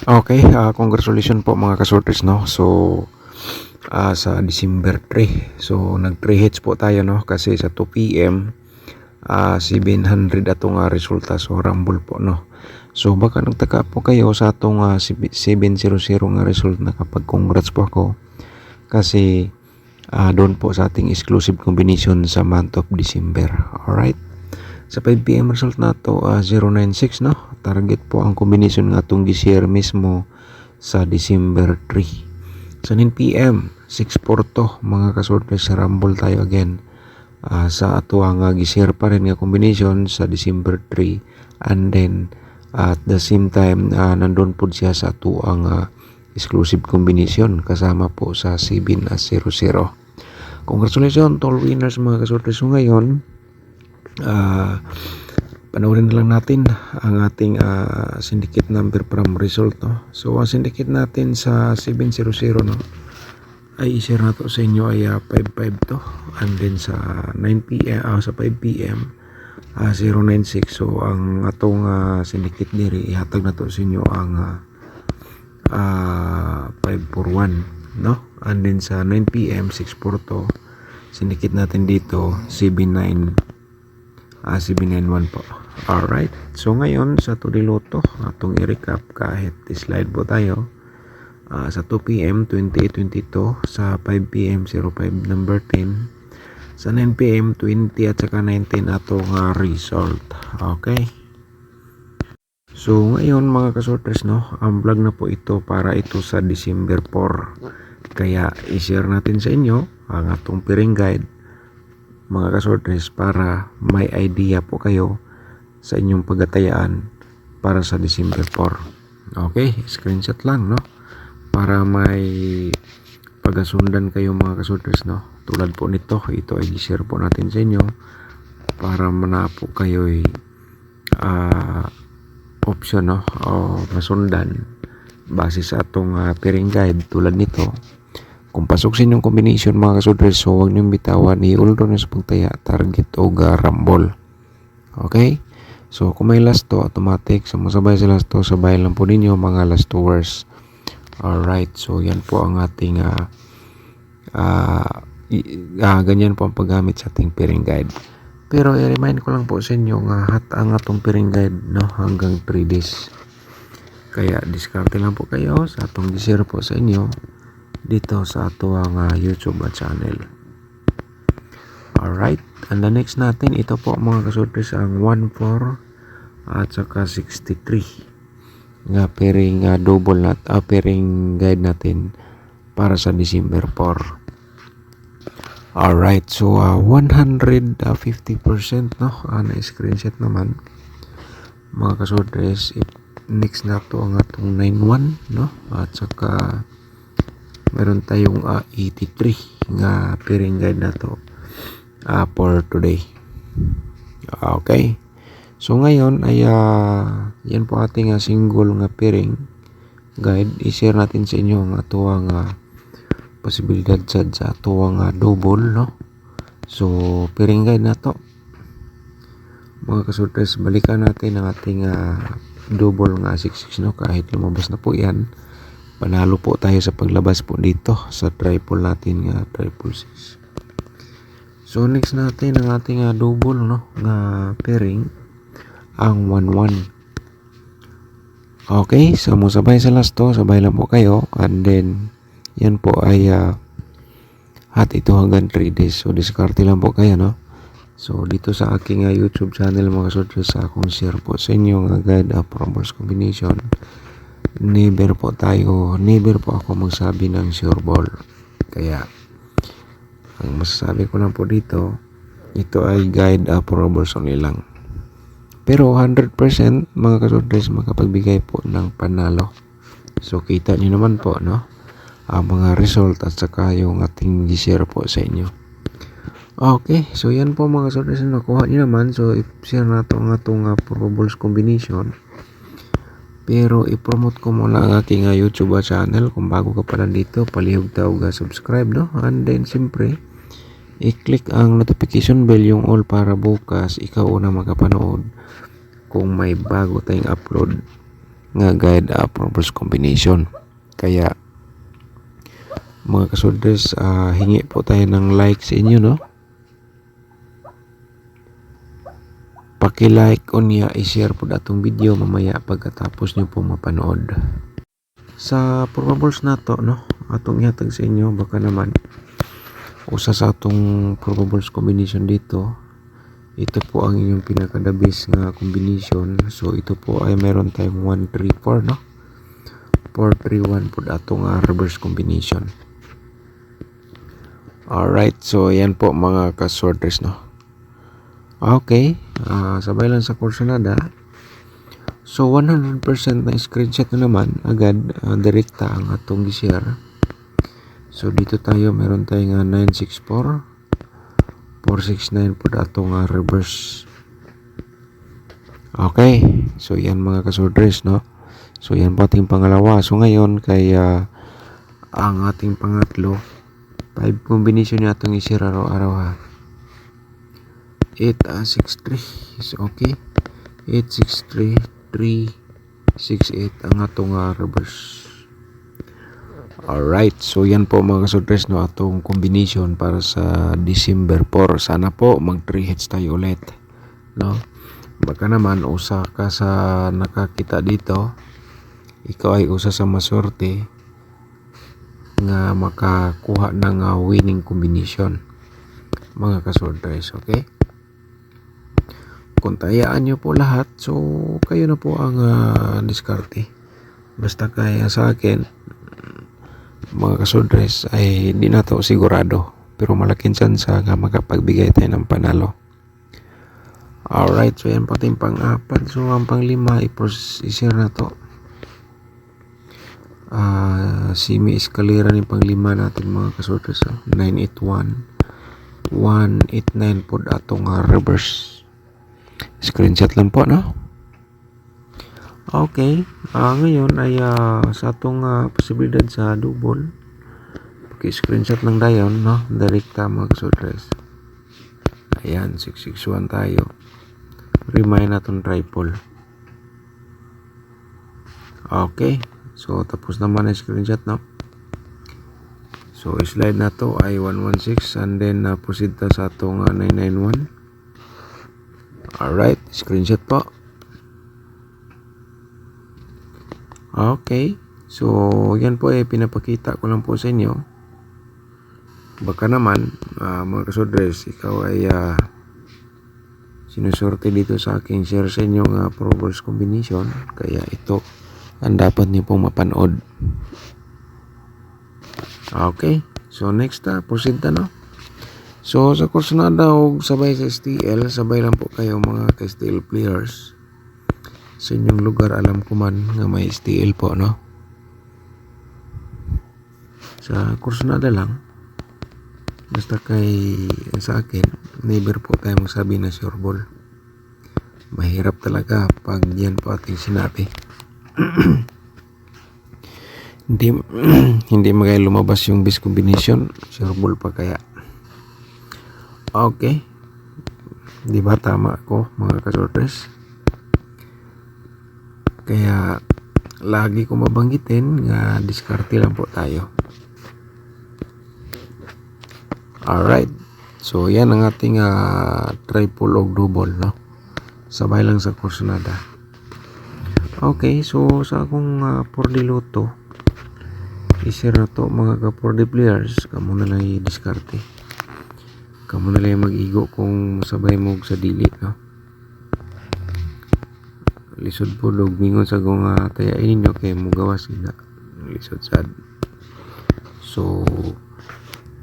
Okay, congratulations po mga kasorters, no. So, sa December 3, so nag 3 hits po tayo, no, kasi sa 2 PM 700 atong resulta, so rumble po, no. So baka nagtaka po kayo sa atong 700 nga result, na kapag congrats po ako kasi doon po sa ating exclusive combination sa month of December. Alright, sa 5 PM result na to 096, no. Target po ang combination nga itong gisir mismo sa December 3. Sa 9 PM 642 mga kasortes, sa rumble tayo again sa ato nga gisir pa rin nga combination sa December 3, and then at the same time nandun po siya sa ato ang exclusive combination kasama po sa 700. Congratulations to all winners mga kasortes. So ngayon panoorin na lang natin ang ating syndicate number from result, no. So ang syndicate natin sa 700, no, ay i-share na to sa inyo ay 552, and then sa 9 PM sa 5 PM 096. So ang atong syndicate diri ihatag na to sa inyo ang 541, no, and then sa 9 PM 642 syndicate natin dito 791 po. Alright, so ngayon sa Tudiloto atong i-recap kahit slide po tayo. Sa 2 PM 2822, sa 5 PM 05 number 10, sa 9 PM 20 at saka 19 atong result. Okay, so ngayon mga kasorters, no, ang vlog na po ito para ito sa December 4, kaya i-share natin sa inyo ang atong piring guide mga kasorters para may idea po kayo sa inyong pagatayaan para sa December 4. Okay, screenshot lang, no, para may pagasundan kayo mga kasorters, no. Tulad po nito, ito ay i-share po natin sa inyo para manapo kayo option, no, o masundan base sa atong pairing guide. Tulad nito, kung pasok sa inyong combination mga kasorters, so huwag niyong bitawan, i-uldo na sa pagtaya target o rumble. Okay, so kung may last to automatic, so masabay sa last to, sabay lang po ninyo mga last two words. Alright, so yan po ang ating ganyan po ang paggamit sa ating pairing guide. Pero i-remind ko lang po sa inyo nga ang atong pairing guide, no, hanggang 3 days. Kaya diskarte lang po kayo sa atong gisir po sa inyo dito sa ato ang YouTube channel. Alright, and the next natin, ito po mga kasorters, ang 14 at saka 63 nga pairing double pairing guide natin para sa December 4. Alright, so 150%, no, na screenshot naman mga kasorters. Next na to ang atong 91, no, at saka meron tayong 83 nga pairing guide na to for today. Okay, so ngayon ay yan po ating single nga pairing guide. I-share natin sa inyo ang ato ang posibilidad sa ato ang double, no. So pairing guide na to mga kasorters, balikan natin ang ating double nga 66, no. Kahit lumabas na po yan, panalo po tayo sa paglabas po dito sa triple natin nga 666. So next natin ang ating double, no, nga pairing ang 11. Okay, so mo sabay sa last to, sabay lang po kayo, and then yan po ay hat ito hanggang 3 days. So diskarte lang po kayo, no. So dito sa aking YouTube channel mga kasorters, sa akong share po sa inyo nga guide of numbers combination, never po ako magsabi ng sure ball. Kaya ang masasabi ko lang po dito, ito ay guide of numbers only lang. Pero 100% mga kasorters makapagbigay po ng panalo. So kita nyo naman po, no, ang mga result at saka yung ating share po sa inyo. Okay, so yan po mga kasorters na nakuha nyo naman. So i-share na ito ang atong probables combination. Pero i-promote ko muna ang aking YouTube channel. Kung bago ka pala dito, palihog tawag subscribe, no, and then siyempre i-click ang notification bell, yung all, para bukas ikaw una makapanood kung may bago tayong upload nga guide approvers combination. Kaya mga kasodres, hingi po tayo ng like sa inyo, no? Paki-like o niya i-share po atong video mamaya pagkatapos nyo po mapanood. Sa probables na to, no, atong ihatag sa inyo, baka naman usa sa atong probables combination dito, ito po ang inyong pinaka-the best nga combination. So ito po ay meron tayong 1-3-4, no? 4-3-1 po atong reverse combination. Alright, so yan po mga ka-sorters, no? Okay, sabay lang sa Corsonada. So 100% na screenshot na naman agad, direkta ang atong gi-share. So dito tayo, meron tayong 964 469 po atong reverse. Okay, so yan mga ka-sorters, no? So yan po ating pangalawa. So ngayon kay ang ating pangatlo, 5 combination niya itong i-share araw-araw, ha. 863 is okay. 863 368 ang atong reverse. Alright, so yan po mga kasudres, no, atong combination para sa December 4. Sana po mag 3 hits tayo ulit, no? Baka naman usa ka sa nakakita dito, ikaw ay usa sa maswerte nga makakuha ng winning combination mga kasudres. Okay, kung tayaan nyo po lahat, so kayo na po ang diskarte. Basta kaya sa akin mga kasudres ay hindi na to sigurado, pero malaking chance nga makapagbigay tayo ng panalo. Alright, so yan pati yung pang-apat. So ang pang-lima i-share na to. Simi eskalera ni pang-lima natin mga kasudres, 981 189 po atong reverse. Screenshot lang po, no? Okay, ngayon ay sa atong posibilidad sa double, paki-screenshot lang dayon, no? Direkta mga kasudres. Ayan, 661 tayo. Remind natin triple. Okay, so tapos naman ang screenshot, no? So slide na to ay 116 and then proceed ta sa atong 991. Alright, screenshot po. Okay, so yan po ay pinapakita ko lang po sa inyo. Baka naman mga kasudres, ikaw ay sinusorte dito sa aking share sa inyo nga probables combination, kaya ito ang dapat niyo pong mapanood. Okay, so next proceed na, no? So sa Corsonada o sabay sa STL, sabay lang po kayo mga STL players. Sa inyong lugar alam ko man nga may STL po, no? Sa Corsonada lang, basta kay sa akin, never po tayo magsabi na sure ball. Mahirap talaga pag yan po ating sinabi. hindi magay lumabas yung best combination, sure ball pa kaya. Okay, di ba tama ko mga kasortes? Kaya lagi ko mabanggitin nga diskarte lang po tayo. Alright, so yan ang ating triple o double, no? Sabay lang sa Corsonada. Okay, so sa akong 4D Lotto, i-share na to mga ka 4D players. Kamu na lang i-diskarte, kamu na lang mag-igo kung sabay mo sa dili, no? Lisod po log mingon sa kung tayain ninyo kay mugawas na lisod sad. So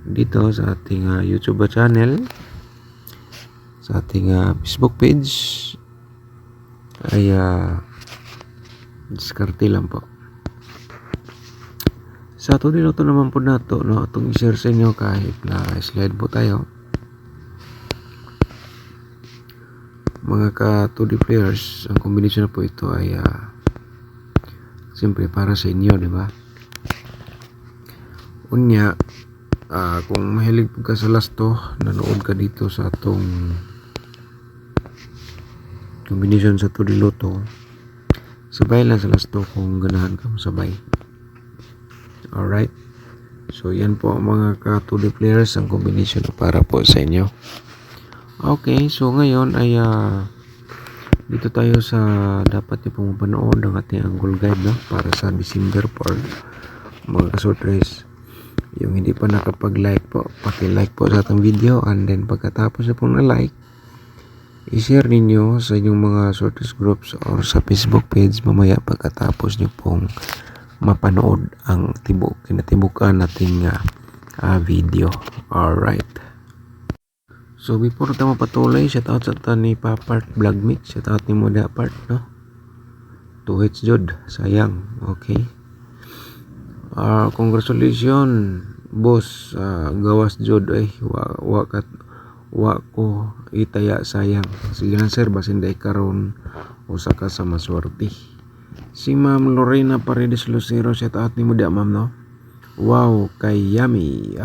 dito sa ating YouTube channel, sa ating Facebook page ay diskarte lang po. Sa ito din ito naman po nato, no, itong i-share sa inyo kahit na slide po tayo. Mga ka 2D players, ang kombinasyon na po ito ay siyempre para sa inyo, di ba? Unya, kung mahilig ka sa lasto, nanood ka dito sa atong kombinasyon sa 2D Lotto, sabay lang sa last 2 kung ganahan ka sabay. Alright. So yan po ang mga ka-2D players ang combination para po sa inyo. Okay, so ngayon ay dito tayo sa dapat niyo pong mapanood ang ating angle guide, no? Para sa December 4 mga kasortres. Yung hindi pa nakapag-like po, paki-like po sa ating video, and then pagkatapos na pong na-like, i-share ninyo sa inyong mga sortres groups or sa Facebook page mamaya pagkatapos nyo pong mapanood ang kinatibukan nating video. Alright. So before tayo mapatuloy, shout out sa ta ni Papart Vlog Mix, shout out ni Moda Part, no? 2 hits jud, sayang. Okay. Congratulations boss, gawas jud ay wa ko itaya, sayang. Sige lang sir, basin day karon usa ka sa maswerte. Si Ma'am Lorena Paredes Lucero, shout out ni Moda ma'am, no? Wow, kay yummy.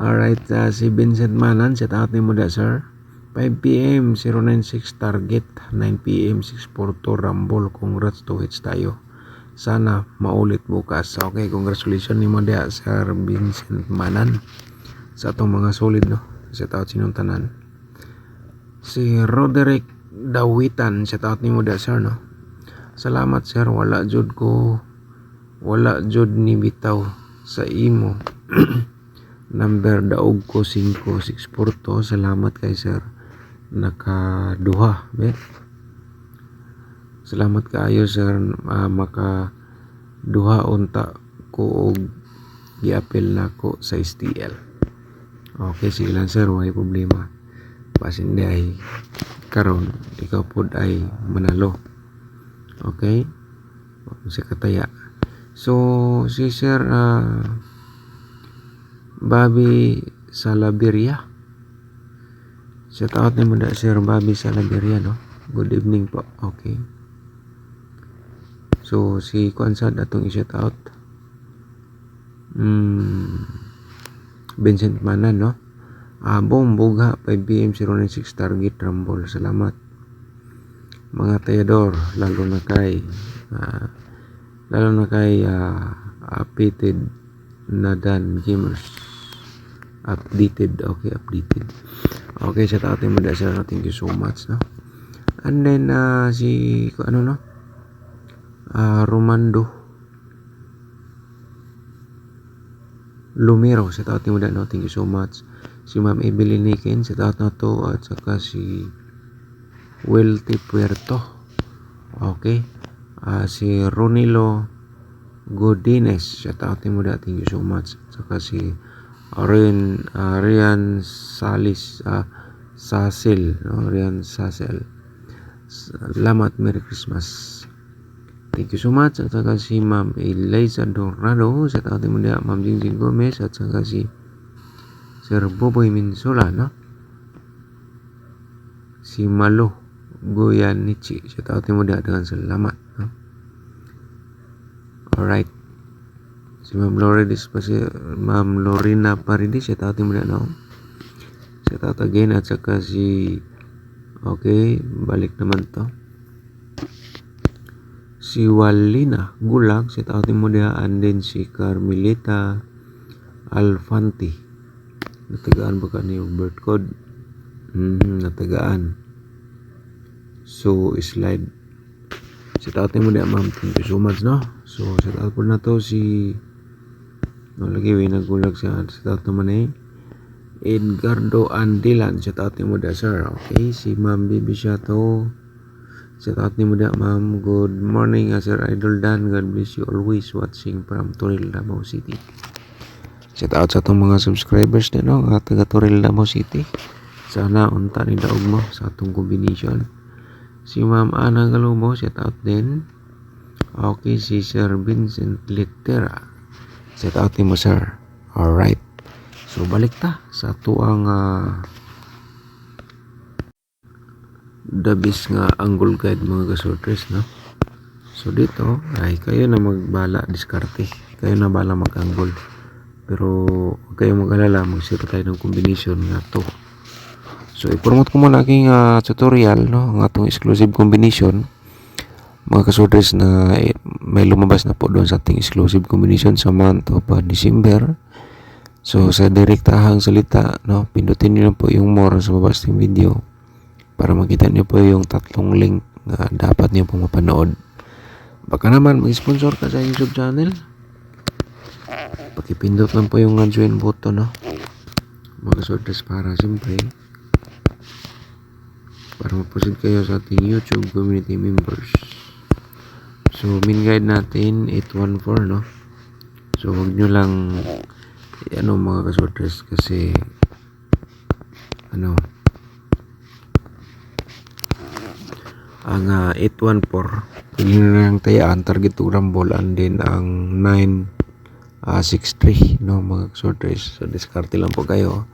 Alright, si Vincent Manan, shout out ni Moda sir. 5 PM 096 target, 9 PM 642 Rumble. Congrats, 2 hits tayo. Sana maulit bukas. Okay, congratulations ni Moda sir Vincent Manan sa atong mga solid, no? Shout out sinong tanan. Si Roderick Dawitan, shout out ni Moda sir, no? Salamat sir, wala jud ni bitaw sa imo. Number daog ko 5642. Salamat kay sir, nakaduha bet. Salamat kaayo sir, makaduha unta ko og giapil nako sa STL. Okay, sige lang sir, way problema. Basin di ay karon ikaw pod ay manalo. Okay, si kataya. So si sir Bobby Salaberia, shout out ni mo na sir Bobby Salaberia, no? Good evening po. Okay, so si Kwansad atong i-shout out, Vincent Manan, no? Boom bugha 5 PM 096 target Rumble. Salamat mga tayador, lalo na kay updated na Dan Gamers. Updated. Okay, shout out mo da sir, thank you so much, no? And then si Romando Lumero, shout out mo da, no? Thank you so much. Si Ma'am Evelyn Niken, shout out na to, at saka si Welty Puerto. Okay, si Ronilo Godines, shout out mo da, thank you so much. At saka si Rian Salis, Sasil, no? Rian Sasil, salamat, Merry Christmas, thank you so much. At saka si Ma'am Eliza Dorado, shout out mo da, Ma'am Jingjing Gomez, at saka si Sir Boboy Minsola, no? Si Malo Goyanichi, shout out mo da, dengan salamat, no? Alright, si Ma'am Lorena Paredes, shout out mo da, no? Shout out again. At saka okay, balik naman to, si Walina Gulag, shout out mo da, and then si Carmelita Alfanti, natagaan ba ka niyo birth code? Natagaan. So slide, shout out mo da ma'am, thank you so much, no? So shout out po na to si lagi nagulag siya. Shout out naman Edgardo Andilan, shout out mo da sir. Okay, si Ma'am Bibi Shato, shout out mo da ma'am. Good morning sir Idol Dan, God bless you always, watching from Toril, Davao City. Shout out sa itong mga subscribers din, no? Taga Toril, Davao City. Sana unta ni daog mo sa atong combination. Si Ma'am Ana Galubo, shout out din. Okay, si Sir Vincent Litera, shout out mo sir. Alright, so balik ta sa tuang the best nga angle guide mga kasortres, no? So dito ay kayo na magbala diskarte, kayo na bala mag-angle, pero huwag kayong mag-alala, mag-share tayo ng combination nga to. So i-promote ko muna aking tutorial, no? Ang atong exclusive combination mga kasudres na may lumabas na po doon sa ating exclusive combination sa month of December. So sa direktahang salita, no, pindutin niyo po yung more sa baba ng video para makita niyo po yung tatlong link na dapat niyo pong mapanood. Baka naman mag-sponsor ka sa YouTube channel, pakipindot lang po yung join button, no, mga kasudres, para siyempre para maproceed kayo sa ating YouTube community members. So min guide natin 814, no. So wag nyo lang mga kasudres, kasi ang 814 pwede na lang tayaan target to rumble, and then ang 963, no, mga kasudres. So diskarte lang po kayo.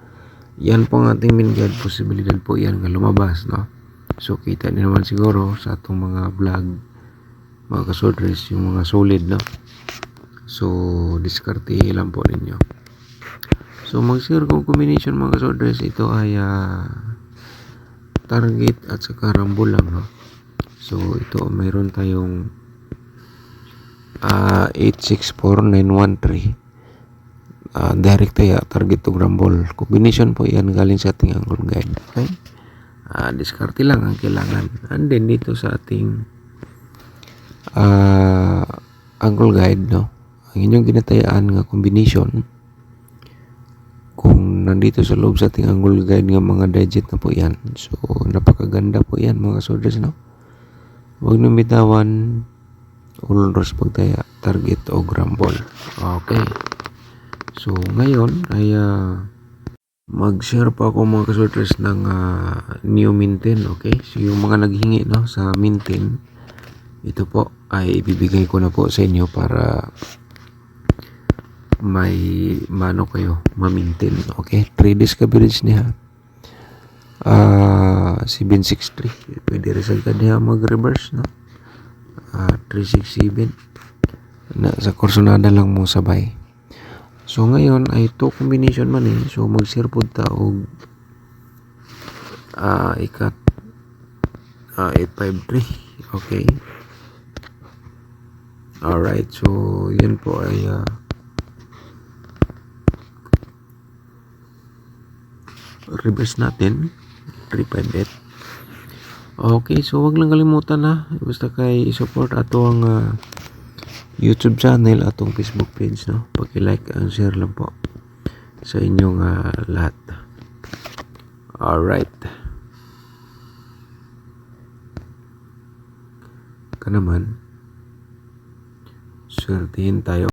Yan po ang ating min guide, posibilidad po yan nga lumabas, no. So kita niyo naman siguro sa atong mga vlog, mga kasudres, yung mga solid, no. So diskarte lang po ninyo. So mag-share kong combination, mga kasudres. Ito ay target at saka rumble lang, no. So ito mayroon tayong 864913 direct tayo target to rumble. Combination po yan galing sa ating angle guide. Okay, diskarte lang ang kailangan. And then dito sa ating angle guide, no, ang inyong ginatayaan nga combination, kung nandito sa loob sa ating angle guide nga mga digit na po yan. So napakaganda po yan, mga soldiers, no. Huwag nang bitawan, always pagtaya target o rumble. Okay, so ngayon ay mag-share pa ako, mga kasoldiers, ng new mintin. Okay, so yung mga naghingi, no, sa mintin, ito po ay ibibigay ko na po sa inyo para may mano kayo mamintin. Okay, 3 days coverage niya, 763. Pwede result ka niya mag-reverse, no, 367 na sa kursonada lang mo sabay. So ngayon ay 2 combination man eh. So mag-share po ta og ikat 853. Okay, alright. So yun po ay reverse natin 358. Okay, so wag lang kalimutan, na basta kay i-support ato ang YouTube channel, atong Facebook page, no. Paki-like and share lang po sa inyong lahat. Alright, ka naman, swertihin tayo.